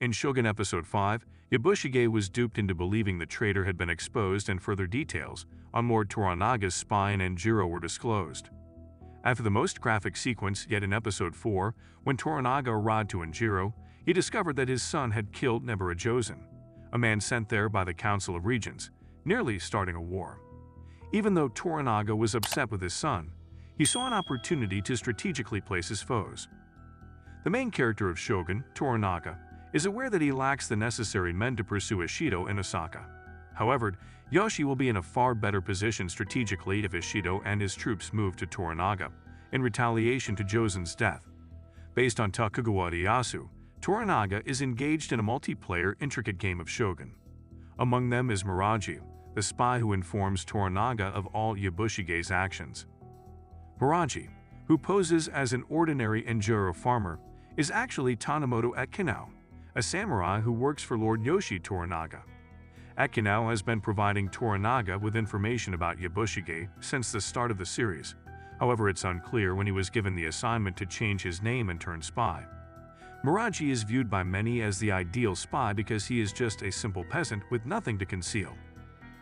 In Shogun Episode 5, Yabushige was duped into believing the traitor had been exposed and further details on Lord Toranaga's spy and Jiro were disclosed. After the most graphic sequence yet in Episode 4, when Toranaga arrived to Enjiro, he discovered that his son had killed Neburajosen, a man sent there by the Council of Regents, nearly starting a war. Even though Toranaga was upset with his son, he saw an opportunity to strategically place his foes. The main character of Shogun, Toranaga, is aware that he lacks the necessary men to pursue Ishido in Osaka. However, Yoshi will be in a far better position strategically if Ishido and his troops move to Toranaga, in retaliation to Josen's death. Based on Tokugawa Ieyasu, Toranaga is engaged in a multiplayer intricate game of Shogun. Among them is Miraji, the spy who informs Toranaga of all Yabushige's actions. Miraji, who poses as an ordinary Enjiro farmer, is actually Tanemoto Ekinao, a samurai who works for Lord Yoshi Toranaga. Ekinao has been providing Toranaga with information about Yabushige since the start of the series. However, it's unclear when he was given the assignment to change his name and turn spy. Miraji is viewed by many as the ideal spy because he is just a simple peasant with nothing to conceal.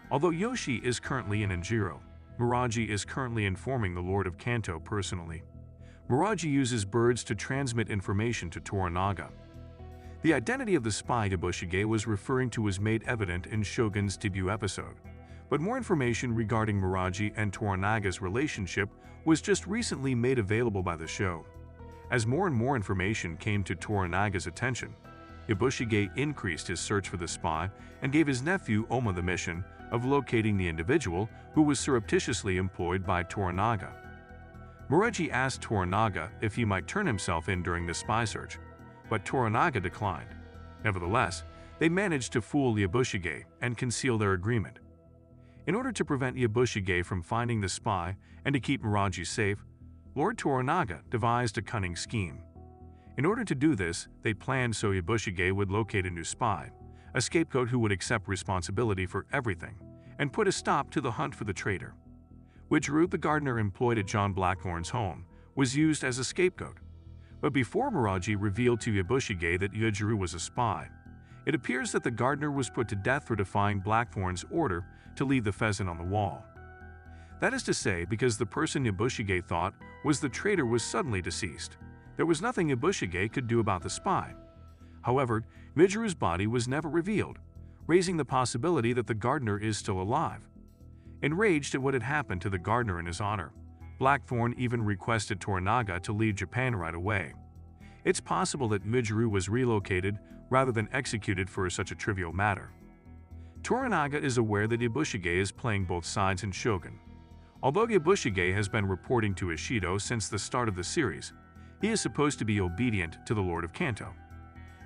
Although Yoshi is currently in Enjiro, Miraji is currently informing the Lord of Kanto personally. Miraji uses birds to transmit information to Toranaga. The identity of the spy Yabushige was referring to was made evident in Shogun's debut episode, but more information regarding Miraji and Toranaga's relationship was just recently made available by the show. As more and more information came to Toranaga's attention, Yabushige increased his search for the spy and gave his nephew Oma the mission of locating the individual who was surreptitiously employed by Toranaga. Miraji asked Toranaga if he might turn himself in during the spy search, but Toranaga declined. Nevertheless, they managed to fool Yabushige and conceal their agreement. In order to prevent Yabushige from finding the spy and to keep Miraji safe, Lord Toranaga devised a cunning scheme. In order to do this, they planned so Yabushige would locate a new spy, a scapegoat who would accept responsibility for everything, and put a stop to the hunt for the traitor. Widgeroot, the gardener employed at John Blackthorn's home, was used as a scapegoat. But before Miraji revealed to Yabushige that Yujiro was a spy, it appears that the gardener was put to death for defying Blackthorn's order to leave the pheasant on the wall. That is to say, because the person Yabushige thought was the traitor was suddenly deceased, there was nothing Yabushige could do about the spy. However, Yujiro's body was never revealed, raising the possibility that the gardener is still alive. Enraged at what had happened to the gardener in his honor, Blackthorn even requested Toranaga to leave Japan right away. It's possible that Yujiro was relocated rather than executed for such a trivial matter. Toranaga is aware that Yabushige is playing both sides in Shogun. Although Yabushige has been reporting to Ishido since the start of the series, he is supposed to be obedient to the Lord of Kanto.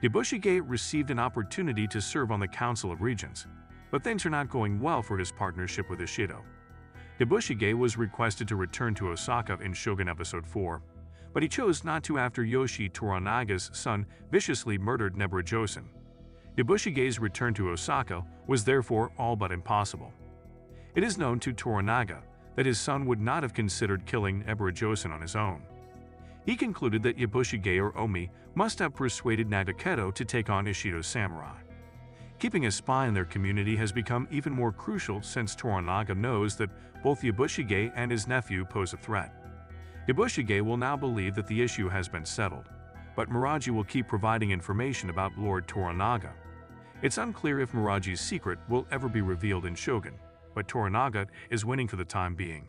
Yabushige received an opportunity to serve on the Council of Regents, but things are not going well for his partnership with Ishido. Yabushige was requested to return to Osaka in Shogun Episode 4, but he chose not to after Yoshi Toranaga's son viciously murdered Neburajosen. Yabushige's return to Osaka was therefore all but impossible. It is known to Toranaga that his son would not have considered killing Neburajosen on his own. He concluded that Yabushige or Omi must have persuaded Nagaketo to take on Ishido's samurai. Keeping a spy in their community has become even more crucial since Toranaga knows that both Yabushige and his nephew pose a threat. Yabushige will now believe that the issue has been settled, but Miraji will keep providing information about Lord Toranaga. It's unclear if Miraji's secret will ever be revealed in Shogun, but Toranaga is winning for the time being.